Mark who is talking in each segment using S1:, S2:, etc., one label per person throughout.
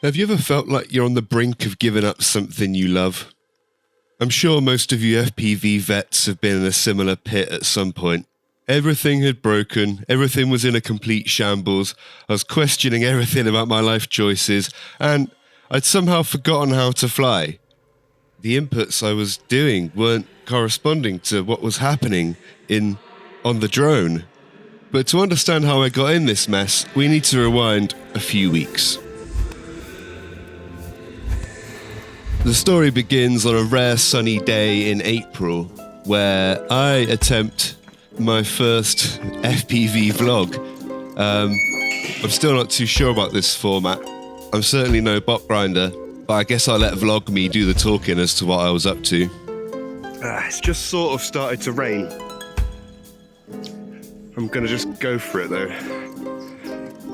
S1: Have you ever felt like you're on the brink of giving up something you love? I'm sure most of you FPV vets have been in a similar pit at some point. Everything had broken, everything was in a complete shambles, I was questioning everything about my life choices, and I'd somehow forgotten how to fly. The inputs I was doing weren't corresponding to what was happening on the drone. But to understand how I got in this mess, we need to rewind a few weeks. The story begins on a rare sunny day in April, where I attempt my first FPV vlog. I'm still not too sure about this format. I'm certainly no bot grinder, but I guess I'll let vlog me do the talking as to what I was up to. It's just sort of started to rain. I'm gonna just go for it though.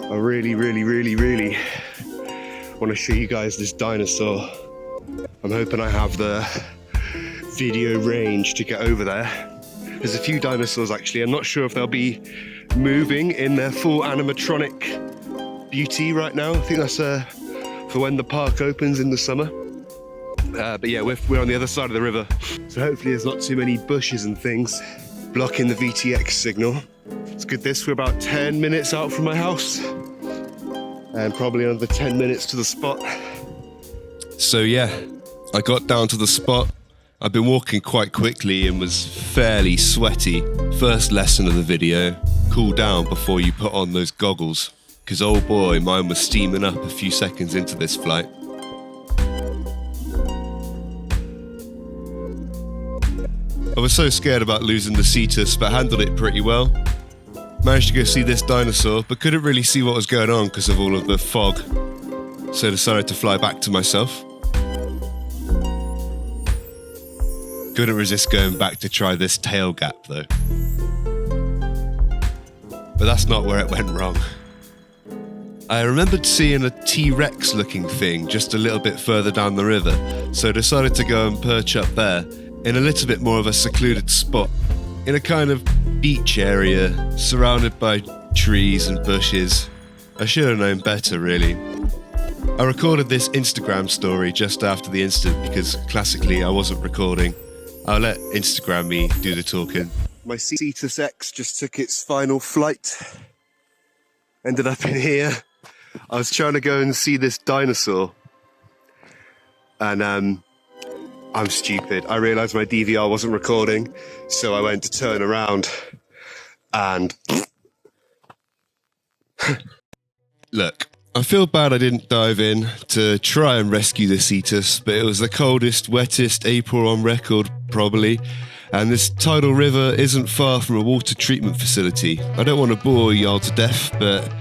S1: I really want to show you guys this dinosaur. I'm hoping I have the video range to get over there. There's a few dinosaurs actually. I'm not sure if they'll be moving in their full animatronic beauty right now. I think that's for when the park opens in the summer. But yeah, we're on the other side of the river. So hopefully there's not too many bushes and things blocking the VTX signal. It's good this, we're about 10 minutes out from my house. And probably another 10 minutes to the spot. So yeah, I got down to the spot. I've been walking quite quickly and was fairly sweaty. First lesson of the video, cool down before you put on those goggles. Because oh boy, mine was steaming up a few seconds into this flight. I was so scared about losing the Cetus, but handled it pretty well. Managed to go see this dinosaur, but couldn't really see what was going on because of all of the fog. So decided to fly back to myself. Couldn't resist going back to try this tail gap though. But that's not where it went wrong. I remembered seeing a T-Rex looking thing just a little bit further down the river, so decided to go and perch up there in a little bit more of a secluded spot, in a kind of beach area, surrounded by trees and bushes. I should have known better really. I recorded this Instagram story just after the incident because classically I wasn't recording. I'll let Instagram me do the talking. My Cetus X just took its final flight. Ended up in here. I was trying to go and see this dinosaur. And I'm stupid. I realised my DVR wasn't recording, so I went to turn around and... Look, I feel bad I didn't dive in to try and rescue the Cetus, but it was the coldest, wettest April on record, probably, and this tidal river isn't far from a water treatment facility. I don't want to bore y'all to death, but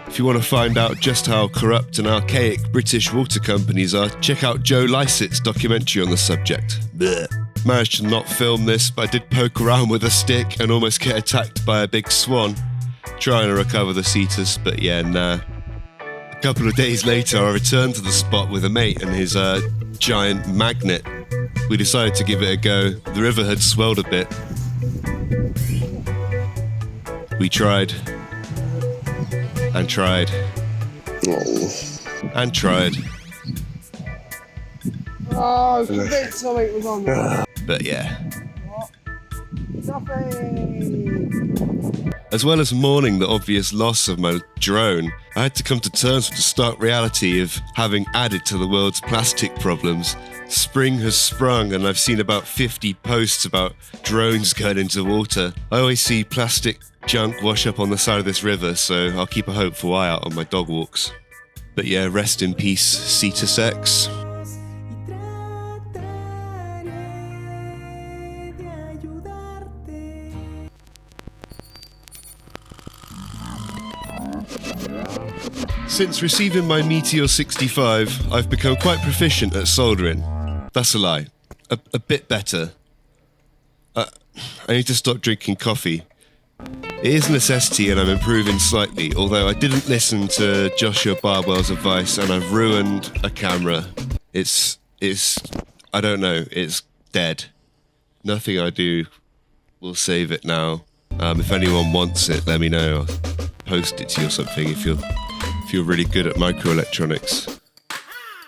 S1: if you want to find out just how corrupt and archaic British water companies are, check out Joe Lycett's documentary on the subject. Blech. Managed to not film this, but I did poke around with a stick and almost get attacked by a big swan, trying to recover the Cetus, but yeah, nah. A couple of days later, I returned to the spot with a mate and his giant magnet. We decided to give it a go. The river had swelled a bit. We tried. And tried. And tried.
S2: Oh, I think something was on there.
S1: But yeah.
S2: Nothing.
S1: As well as mourning the obvious loss of my drone, I had to come to terms with the stark reality of having added to the world's plastic problems. Spring has sprung and I've seen about 50 posts about drones going into water. I always see plastic junk wash up on the side of this river, so I'll keep a hopeful eye out on my dog walks. But yeah, rest in peace, Cetus X. Since receiving my Meteor 65, I've become quite proficient at soldering. That's a lie. A bit better. I need to stop drinking coffee. It is a necessity and I'm improving slightly, although I didn't listen to Joshua Barbwell's advice and I've ruined a camera. It's I don't know, it's dead. Nothing I do will save it now. If anyone wants it, let me know. I'll post it to you or something if you're really good at microelectronics.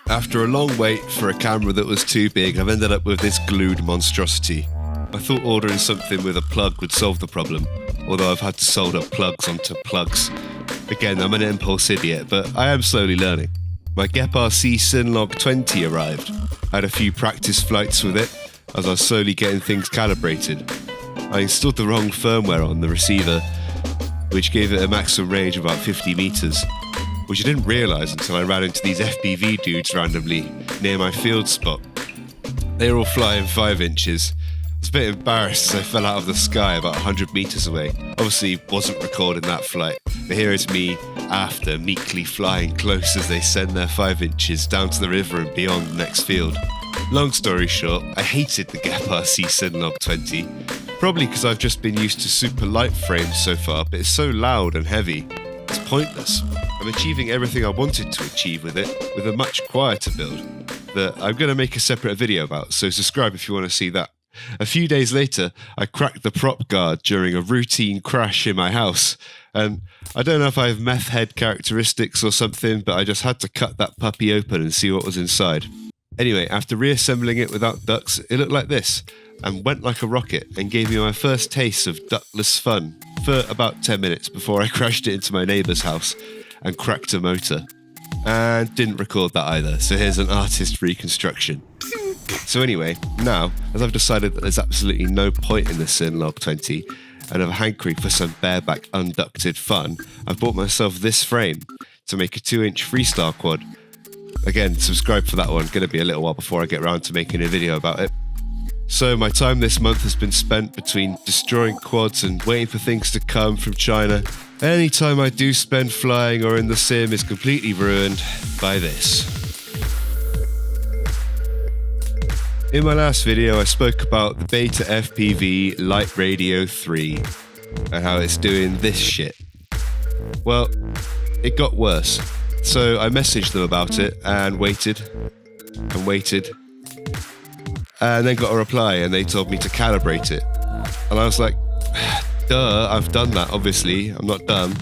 S1: After a long wait for a camera that was too big, I've ended up with this glued monstrosity. I thought ordering something with a plug would solve the problem, although I've had to solder plugs onto plugs. Again, I'm an impulse idiot, but I am slowly learning. My Gep RC Synlog 20 arrived. I had a few practice flights with it, as I was slowly getting things calibrated. I installed the wrong firmware on the receiver, which gave it a maximum range of about 50 meters, which I didn't realise until I ran into these FPV dudes randomly near my field spot. They were all flying 5 inches. I was a bit embarrassed as I fell out of the sky about 100 meters away. Obviously wasn't recording that flight, but here is me after meekly flying close as they send their 5 inches down to the river and beyond the next field. Long story short, I hated the Gep RC Synlog 20, probably because I've just been used to super light frames so far, but it's so loud and heavy, it's pointless. I'm achieving everything I wanted to achieve with it, with a much quieter build, that I'm going to make a separate video about, so subscribe if you want to see that. A few days later, I cracked the prop guard during a routine crash in my house, and I don't know if I have meth head characteristics or something, but I just had to cut that puppy open and see what was inside. Anyway, after reassembling it without ducts, it looked like this, and went like a rocket, and gave me my first taste of ductless fun for about 10 minutes before I crashed it into my neighbour's house and cracked a motor. And didn't record that either, so here's an artist reconstruction. So anyway, now, as I've decided that there's absolutely no point in the Synlog 20, and have a hankering for some bareback unducted fun, I've bought myself this frame to make a 2-inch freestyle quad. Again, subscribe for that one, gonna be a little while before I get around to making a video about it. So my time this month has been spent between destroying quads and waiting for things to come from China. Any time I do spend flying or in the sim is completely ruined by this. In my last video, I spoke about the Beta FPV Light Radio 3 and how it's doing this shit. Well, it got worse. So I messaged them about it and waited and waited and then got a reply and they told me to calibrate it. And I was like, duh, I've done that, obviously, I'm not dumb.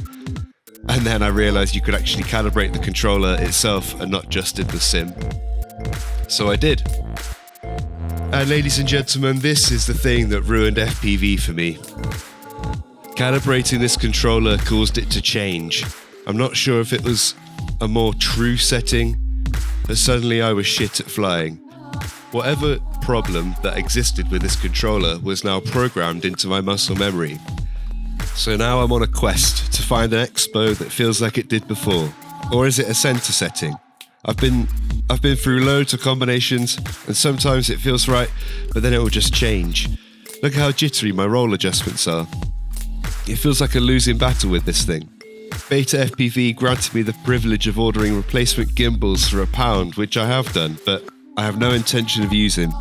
S1: And then I realized you could actually calibrate the controller itself and not just in the sim. So I did. And ladies and gentlemen, this is the thing that ruined FPV for me. Calibrating this controller caused it to change. I'm not sure if it was a more true setting, but suddenly I was shit at flying. Whatever problem that existed with this controller was now programmed into my muscle memory. So now I'm on a quest to find an expo that feels like it did before. Or is it a center setting? I've been through loads of combinations, and sometimes it feels right, but then it will just change. Look how jittery my roll adjustments are. It feels like a losing battle with this thing. Beta FPV granted me the privilege of ordering replacement gimbals for £1, which I have done, but I have no intention of using.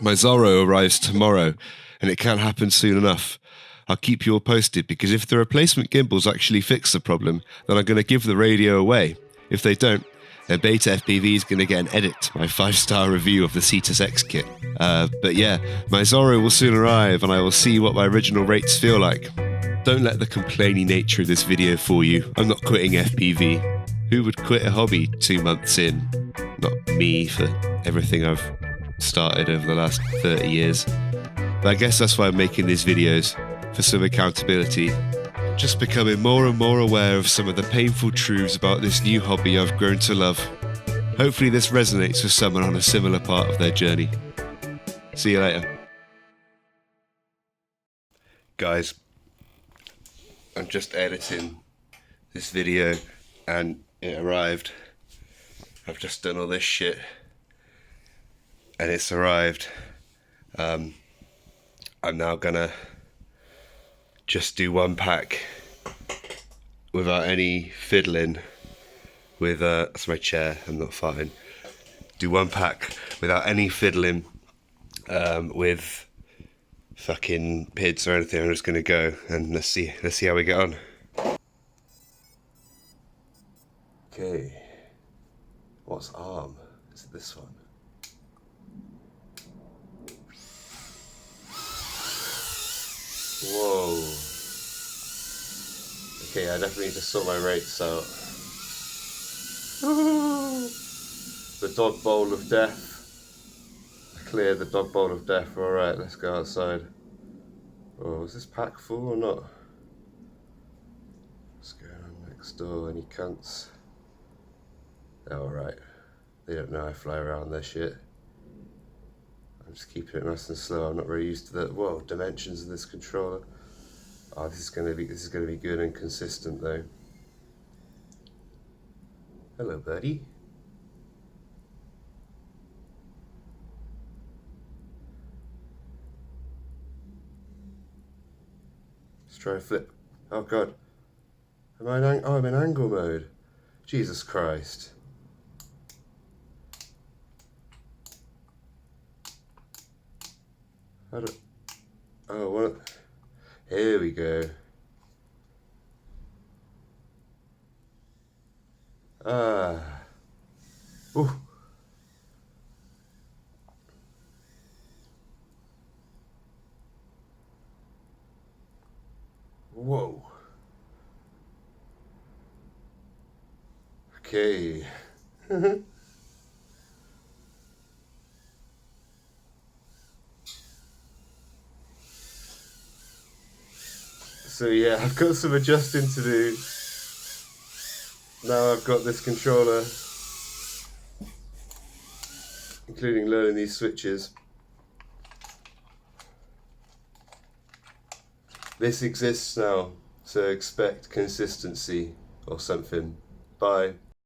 S1: My Zorro arrives tomorrow, and it can't happen soon enough. I'll keep you all posted, because if the replacement gimbals actually fix the problem, then I'm going to give the radio away. If they don't, then Beta FPV is going to get an edit to my 5-star review of the Cetus X kit. But yeah, my Zorro will soon arrive and I will see what my original rates feel like. Don't let the complaining nature of this video fool you. I'm not quitting FPV. Who would quit a hobby 2 months in? Not me, for everything I've started over the last 30 years. But I guess that's why I'm making these videos, for some accountability. Just becoming more and more aware of some of the painful truths about this new hobby I've grown to love. Hopefully this resonates with someone on a similar part of their journey. See you later. Guys, I'm just editing this video and it arrived. I've just done all this shit and it's arrived. I'm now gonna just do one pack without any fiddling with that's my chair, I'm not farting. Do one pack without any fiddling with fucking PIDs or anything. I'm just gonna go and let's see how we get on. Okay, what's arm? Is it this one? Whoa. Okay, I definitely need to sort my rates out. dog bowl of death. Clear the dog bowl of death. Alright, let's go outside. Oh, is this pack full or not? What's going on next door? Any cunts? They're alright. They don't know I fly around their shit. I'm just keeping it nice and slow. I'm not really used to the dimensions of this controller. Oh, this is gonna be good and consistent though. Hello, buddy. Let's try a flip. Oh god. I'm in angle mode. Jesus Christ. Oh, what? Here we go. Ah. Ooh. Whoa. Okay. So yeah, I've got some adjusting to do. Now I've got this controller, including learning these switches. This exists now, so expect consistency or something. Bye.